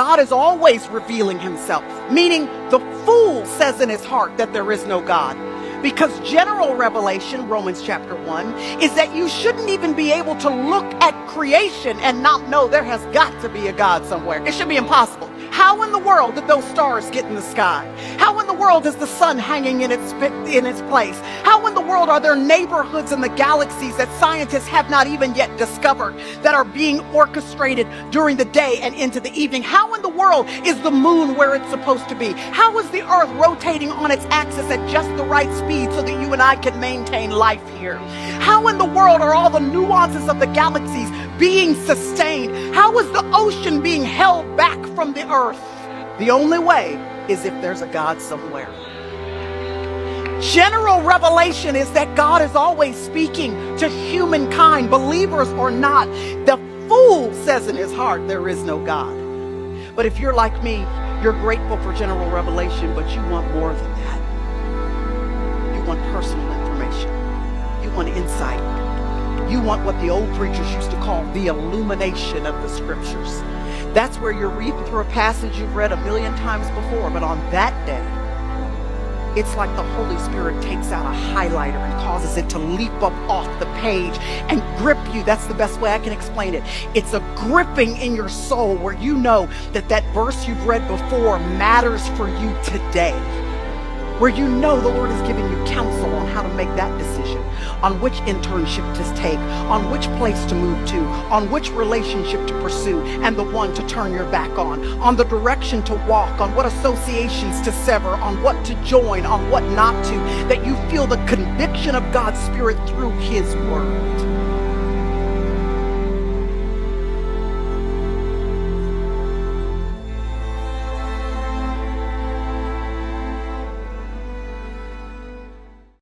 God is always revealing himself, meaning the fool says in his heart that there is no God. Because general revelation, Romans chapter 1, is that you shouldn't even be able to look at creation and not know there has got to be a God somewhere. It should be impossible. How in the world did those stars get in the sky? How in the world is the sun hanging in its place? How in the world are there neighborhoods in the galaxies that scientists have not even yet discovered that are being orchestrated during the day and into the evening? How in the world is the moon where it's supposed to be? How is the earth rotating on its axis at just the right speed so that you and I can maintain life here? How in the world are all the nuances of the galaxies being sustained? How is the ocean being held back from the earth? The only way is if there's a God somewhere. General revelation is that God is always speaking to humankind, believers or not. The fool says in his heart, there is no God. But if you're like me, you're grateful for general revelation, but you want more than that. You want personal information. You want insight. You want what the old preachers used to call the illumination of the scriptures. That's where you're reading through a passage you've read 1,000,000 times before, but on that day, it's like the Holy Spirit takes out a highlighter and causes it to leap up off the page and grip you. That's the best way I can explain it. It's a gripping in your soul where you know that that verse you've read before matters for you today. Where you know the Lord is giving you counsel on how to make that decision, on which internship to take, on which place to move to, on which relationship to pursue, and the one to turn your back on the direction to walk, on what associations to sever, on what to join, on what not to, that you feel the conviction of God's Spirit through His Word.